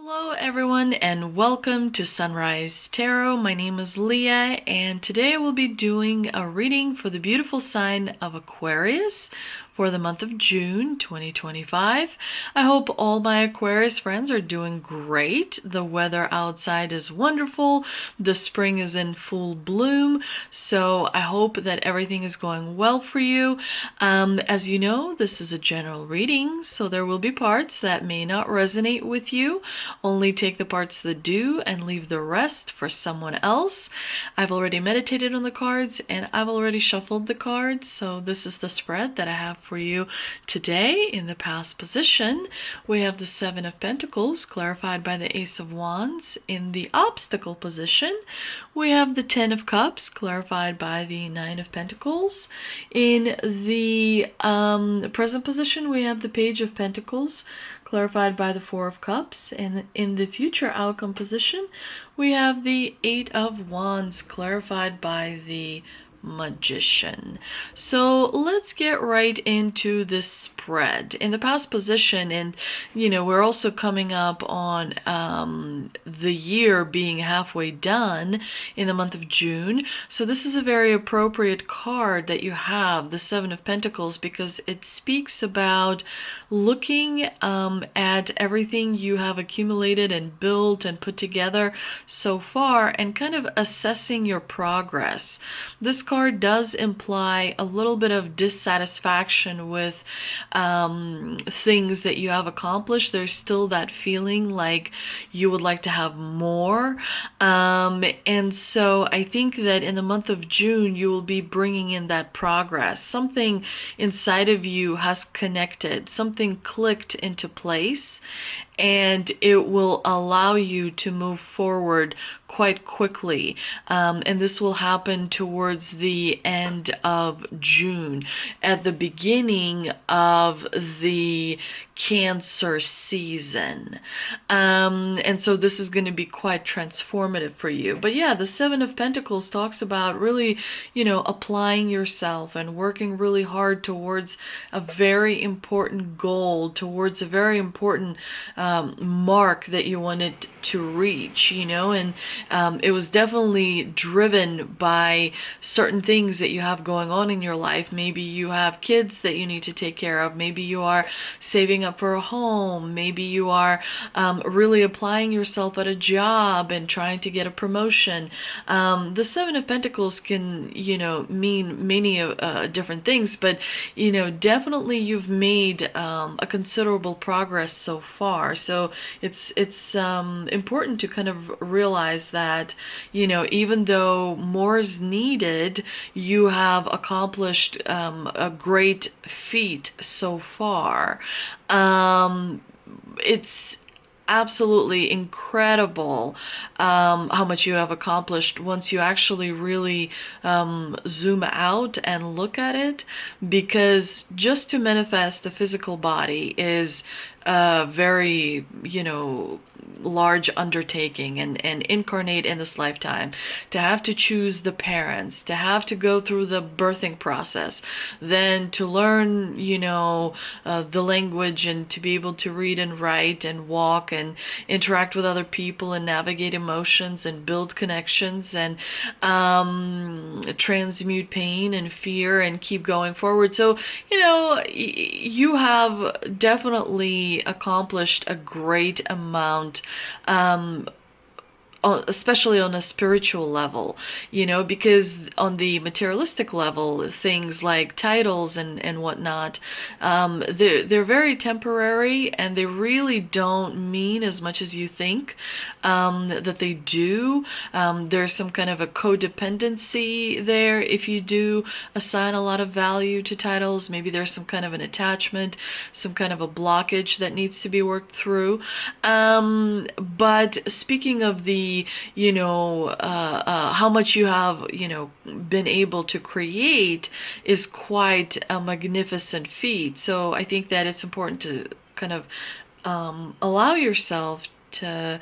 Hello everyone and welcome to Sunrise Tarot. My name is Leah and today I will be doing a reading for the beautiful sign of Aquarius for the month of June 2025. I hope all my Aquarius friends are doing great. The weather outside is wonderful. The spring is in full bloom. So I hope that everything is going well for you. As you know, this is a general reading, so there will be parts that may not resonate with you. Only take the parts that do and leave the rest for someone else. I've already meditated on the cards and I've already shuffled the cards, so this is the spread that I have for you today. In the past position, we have the Seven of Pentacles clarified by the Ace of Wands. In the obstacle position, we have the Ten of Cups clarified by the Nine of Pentacles. In the present position, we have the Page of Pentacles clarified by the Four of Cups, and in the future outcome position, we have the Eight of Wands clarified by the Magician. So let's get right into this spread. In the past position, and we're also coming up on the year being halfway done in the month of June. So this is a very appropriate card that you have, the Seven of Pentacles, because it speaks about looking at everything you have accumulated and built and put together so far and kind of assessing your progress. This card does imply a little bit of dissatisfaction with things that you have accomplished. There's still that feeling like you would like to have more. And so I think that in the month of June, you will be bringing in that progress. Something inside of you has connected, something clicked into place, and it will allow you to move forward quite quickly. And this will happen towards the end of June, at the beginning of the Cancer season. And so this is going to be quite transformative for you. But yeah, the Seven of Pentacles talks about really, applying yourself and working really hard towards a very important goal, towards a very important mark that you wanted to reach, and it was definitely driven by certain things that you have going on in your life. Maybe you have kids that you need to take care of. Maybe you are saving up for a home. Maybe you are really applying yourself at a job and trying to get a promotion. The Seven of Pentacles can, mean many different things, but, definitely you've made a considerable progress so far. So it's important to kind of realize that, even though more is needed, you have accomplished a great feat so far. It's absolutely incredible how much you have accomplished once you actually really zoom out and look at it, because just to manifest the physical body is a very, large undertaking, and incarnate in this lifetime, to have to choose the parents, to have to go through the birthing process, then to learn, the language, and to be able to read and write and walk and interact with other people and navigate emotions and build connections and transmute pain and fear and keep going forward. So, you have definitely accomplished a great amount, especially on a spiritual level, because on the materialistic level, things like titles and whatnot, they're very temporary, and they really don't mean as much as you think that they do. There's some kind of a codependency there. If you do assign a lot of value to titles, maybe there's some kind of an attachment, some kind of a blockage that needs to be worked through. But speaking of the, how much you have, been able to create is quite a magnificent feat. So I think that it's important to kind of allow yourself to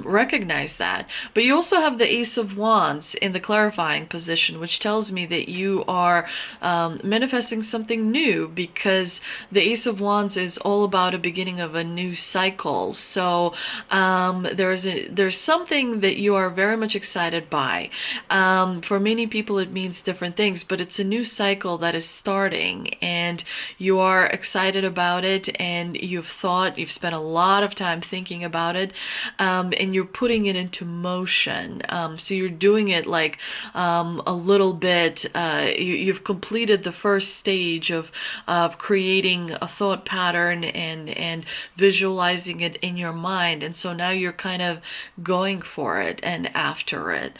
recognize that. But you also have the Ace of Wands in the clarifying position, which tells me that you are manifesting something new, because the Ace of Wands is all about a beginning of a new cycle. So there's something that you are very much excited by. For many people, it means different things, but it's a new cycle that is starting, and you are excited about it, and you've spent a lot of time thinking about it, and you're putting it into motion. So you're doing it like a little bit. You've completed the first stage of creating a thought pattern and visualizing it in your mind, and so now you're kind of going for it and after it.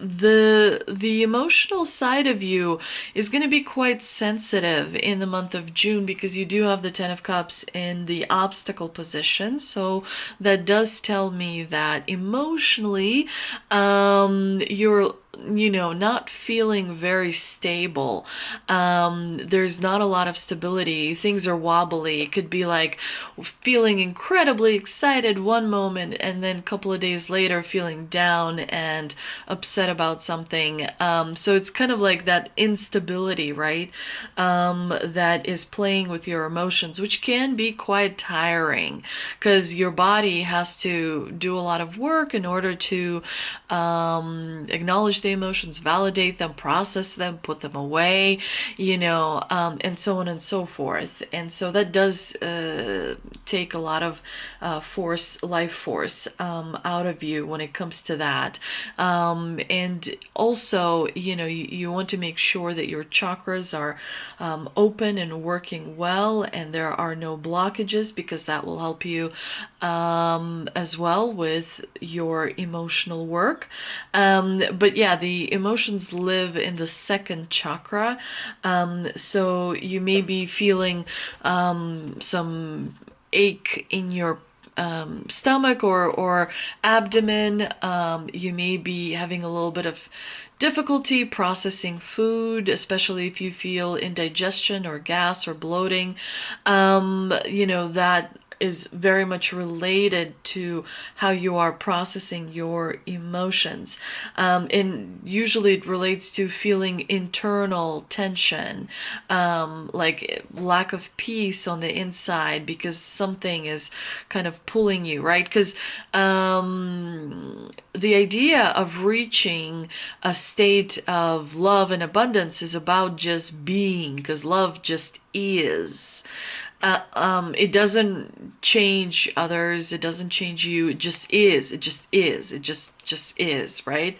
The emotional side of you is going to be quite sensitive in the month of June, because you do have the Ten of Cups in the obstacle position. So that does tell me that emotionally, you're not feeling very stable. There's not a lot of stability. Things are wobbly. It could be like feeling incredibly excited one moment, and then a couple of days later feeling down and upset about something. So it's kind of like that instability, right? That is playing with your emotions, which can be quite tiring, because your body has to do a lot of work in order to acknowledge the emotions, validate them, process them, put them away, and so on and so forth. And so that does take a lot of life force out of you when it comes to that. And also, you want to make sure that your chakras are open and working well, and there are no blockages, because that will help you as well with your emotional work. But yeah, the emotions live in the second chakra. So you may be feeling some ache in your stomach or abdomen. You may be having a little bit of difficulty processing food, especially if you feel indigestion or gas or bloating. That is very much related to how you are processing your emotions. And usually it relates to feeling internal tension, like lack of peace on the inside, because something is kind of pulling you, right? Because the idea of reaching a state of love and abundance is about just being, because love just is. It doesn't change others. It doesn't change you. It just is. It just is. It just is, right?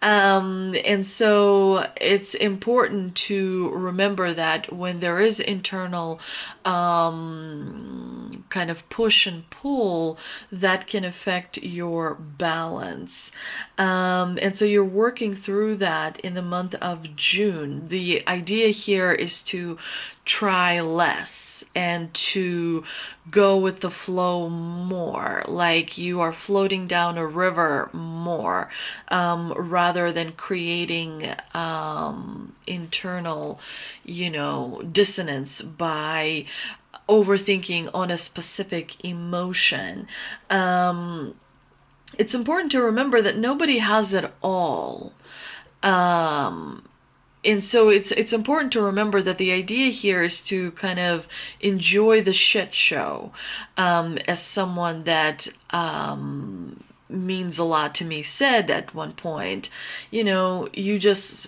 And so it's important to remember that when there is internal kind of push and pull, that can affect your balance. And so you're working through that in the month of June. The idea here is to try less and to go with the flow more, like you are floating down a river more, rather than creating internal, dissonance by overthinking on a specific emotion. It's important to remember that nobody has it all. And so it's important to remember that the idea here is to kind of enjoy the shit show, as someone that means a lot to me said at one point. You just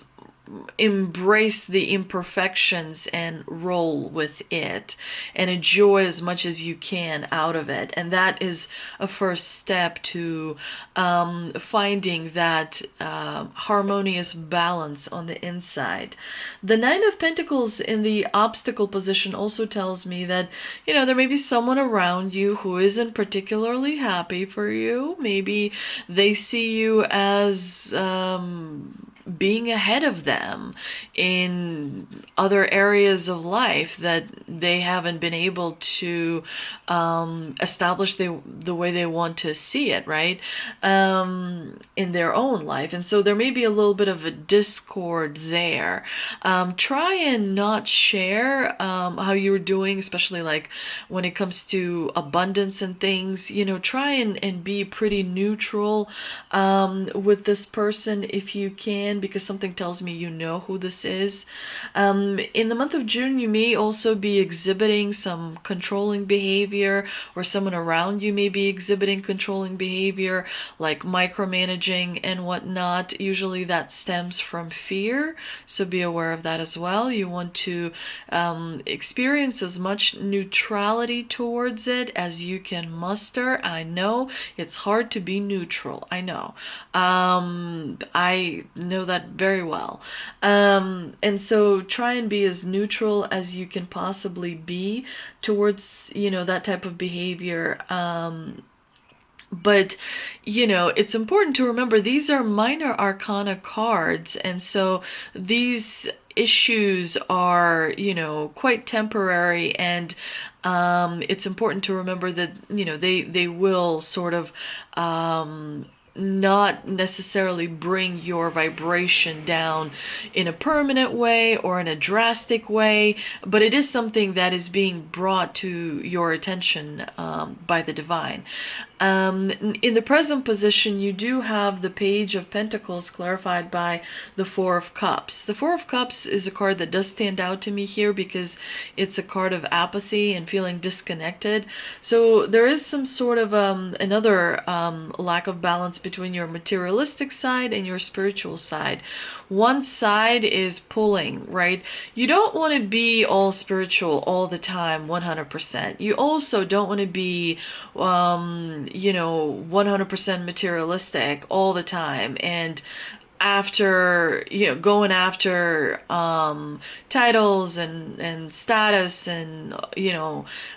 embrace the imperfections and roll with it and enjoy as much as you can out of it. And that is a first step to finding that harmonious balance on the inside. The Nine of Pentacles in the obstacle position also tells me that, there may be someone around you who isn't particularly happy for you. Maybe they see you as being ahead of them in other areas of life that they haven't been able to establish the way they want to see it, right? In their own life. And so there may be a little bit of a discord there. Try and not share how you're doing, especially like when it comes to abundance and things. Try and be pretty neutral with this person if you can, because something tells me you know who this is. In the month of June, you may also be exhibiting some controlling behavior, or someone around you may be exhibiting controlling behavior, like micromanaging and whatnot. Usually that stems from fear, so be aware of that as well. You want to experience as much neutrality towards it as you can muster. I know it's hard to be neutral. I know. I know that very well. And so try and be as neutral as you can possibly be towards, that type of behavior. But, it's important to remember these are minor arcana cards, and so these issues are, quite temporary, and it's important to remember that, they will sort of not necessarily bring your vibration down in a permanent way or in a drastic way, but it is something that is being brought to your attention by the divine. In the present position, you do have the Page of Pentacles clarified by the Four of Cups. The Four of Cups is a card that does stand out to me here because it's a card of apathy and feeling disconnected. So there is some sort of another lack of balance between your materialistic side and your spiritual side. One side is pulling, right? You don't want to be all spiritual all the time, 100%. You also don't want to be 100% materialistic all the time, and after going after titles and status and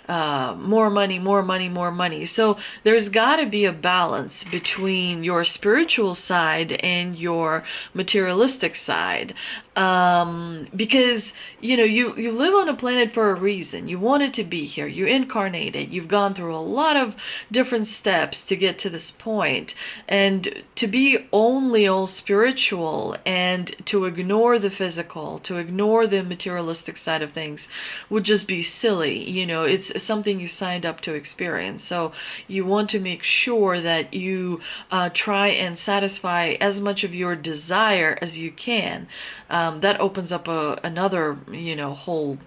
more money, more money, more money. So there's got to be a balance between your spiritual side and your materialistic side, because you live on a planet for a reason. You wanted to be here, you incarnated, you've gone through a lot of different steps to get to this point, and to be only all spiritual and to ignore the physical, to ignore the materialistic side of things would just be silly. It's something you signed up to experience. So you want to make sure that you try and satisfy as much of your desire as you can. That opens up another, whole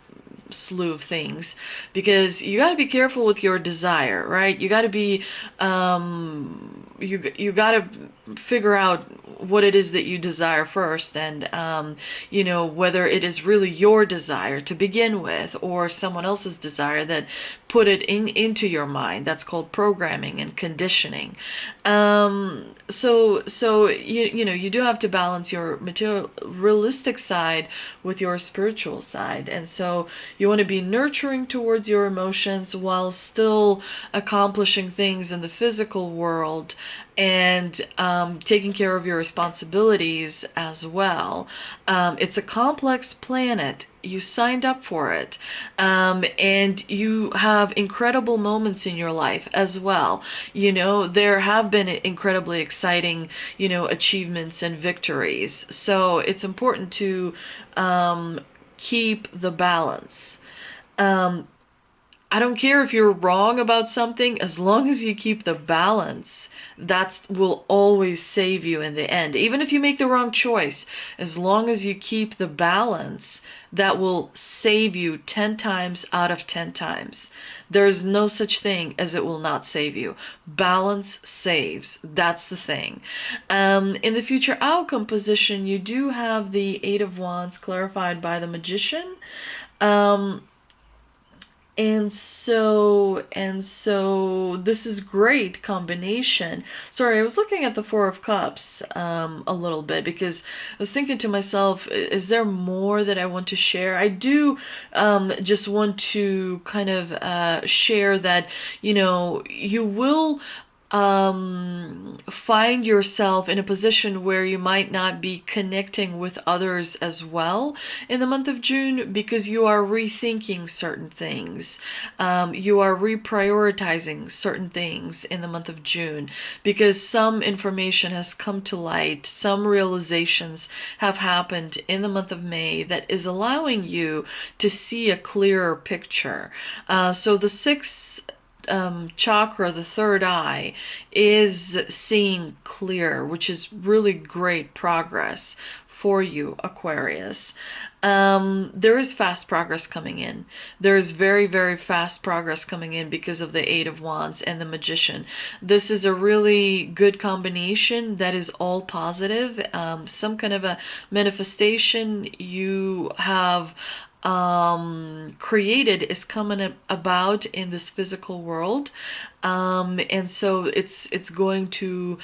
slew of things, because you got to be careful with your desire, right? You got to be you got to figure out what it is that you desire first, and whether it is really your desire to begin with or someone else's desire that put it into your mind. That's called programming and conditioning. So you do have to balance your materialistic side with your spiritual side, and so you want to be nurturing towards your emotions while still accomplishing things in the physical world, and taking care of your responsibilities as well. It's a complex planet. You signed up for it, and you have incredible moments in your life as well. There have been incredibly exciting achievements and victories, so it's important to keep the balance. I don't care if you're wrong about something, as long as you keep the balance, that will always save you in the end. Even if you make the wrong choice, as long as you keep the balance, that will save you 10 times out of 10 times. There's no such thing as it will not save you. Balance saves. That's the thing. In the future outcome position, you do have the Eight of Wands clarified by the Magician. And so this is great combination. Sorry, I was looking at the Four of Cups a little bit, because I was thinking to myself, is there more that I want to share? I do just want to kind of share that, you will find yourself in a position where you might not be connecting with others as well in the month of June, because you are rethinking certain things. You are reprioritizing certain things in the month of June because some information has come to light, some realizations have happened in the month of May that is allowing you to see a clearer picture. So the sixth chakra, the third eye, is seeing clear, which is really great progress for you, Aquarius. There is fast progress coming in. There is very, very fast progress coming in because of the Eight of Wands and the Magician. This is a really good combination that is all positive. Some kind of a manifestation you have created is coming about in this physical world, and so it's going to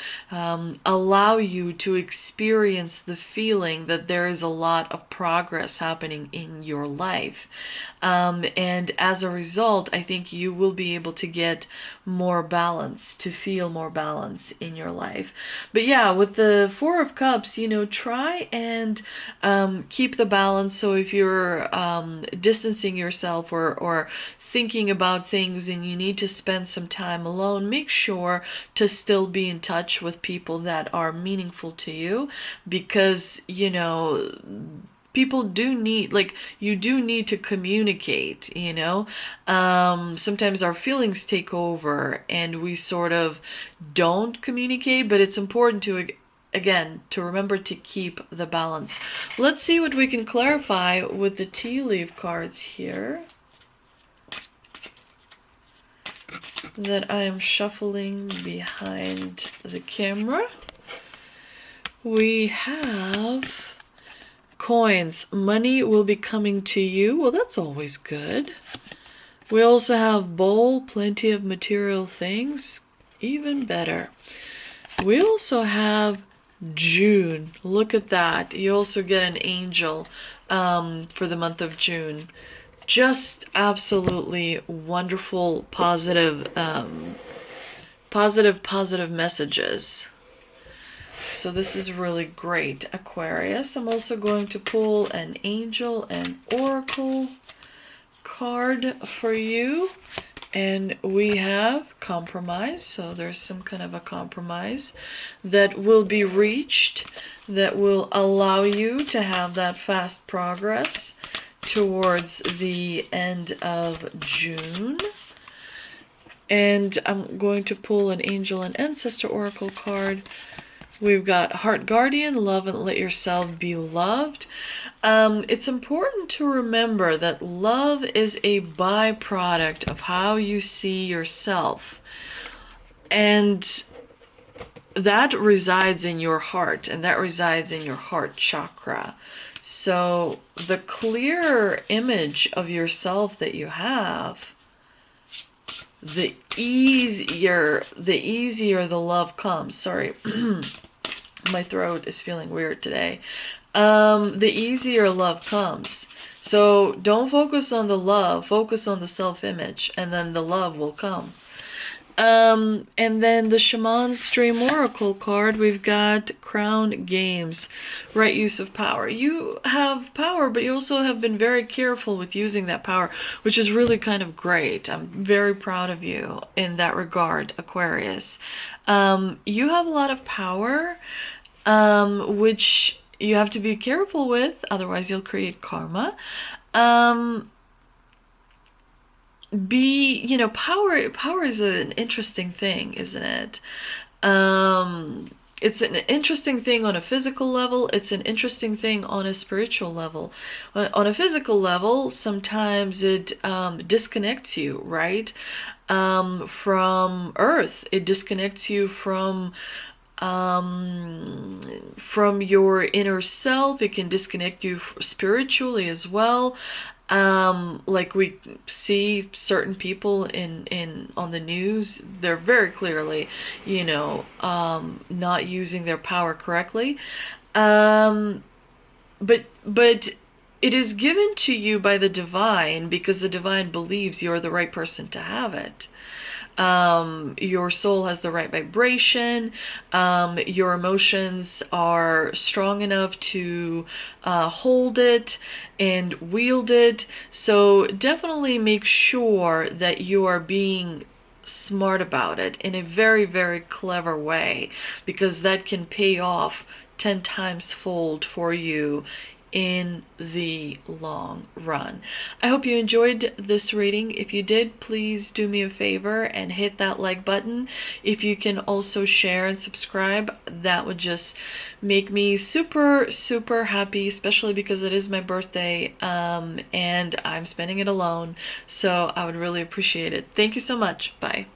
allow you to experience the feeling that there is a lot of progress happening in your life, and as a result, I think you will be able to get more balance, to feel more balance in your life. But yeah, with the Four of Cups, try and keep the balance. So if you're distancing yourself or thinking about things and you need to spend some time alone, make sure to still be in touch with people that are meaningful to you, because people do need, like, you do need to communicate. Sometimes our feelings take over and we sort of don't communicate, but it's important to, again, to remember to keep the balance. Let's see what we can clarify with the tea leaf cards here that I am shuffling behind the camera. We have coins. Money will be coming to you. Well, that's always good. We also have bowl, plenty of material things. Even better. We also have June. Look at that. You also get an angel for the month of June. Just absolutely wonderful, positive messages. So this is really great, Aquarius. I'm also going to pull an angel and oracle card for you. And we have compromise. So there's some kind of a compromise that will be reached that will allow you to have that fast progress towards the end of June. And I'm going to pull an angel and ancestor oracle card. We've got Heart Guardian, love and let yourself be loved. It's important to remember that love is a byproduct of how you see yourself. And that resides in your heart, and that resides in your heart chakra. So the clearer image of yourself that you have, the easier the love comes. Sorry, my throat is feeling weird today. The easier love comes. So don't focus on the love, focus on the self-image, and then the love will come. And then the Shaman's Dream Oracle card, we've got Crown Games, right use of power. You have power, but you also have been very careful with using that power, which is really kind of great. I'm very proud of you in that regard, Aquarius. You have a lot of power, which you have to be careful with, otherwise you'll create karma. Power is an interesting thing, isn't it? It's an interesting thing on a physical level. It's an interesting thing on a spiritual level. On a physical level, sometimes it disconnects you, right? From Earth. It disconnects you from your inner self. It can disconnect you spiritually as well. Like we see certain people on the news, they're very clearly, not using their power correctly. But it is given to you by the divine because the divine believes you're the right person to have it. Your soul has the right vibration. Your emotions are strong enough to hold it and wield it. So definitely make sure that you are being smart about it in a very, very clever way, because that can pay off 10 times fold for you in the long run. I hope you enjoyed this reading. If you did, please do me a favor and hit that like button. If you can also share and subscribe, that would just make me super, super happy, especially because it is my birthday, and I'm spending it alone. So I would really appreciate it. Thank you so much. Bye.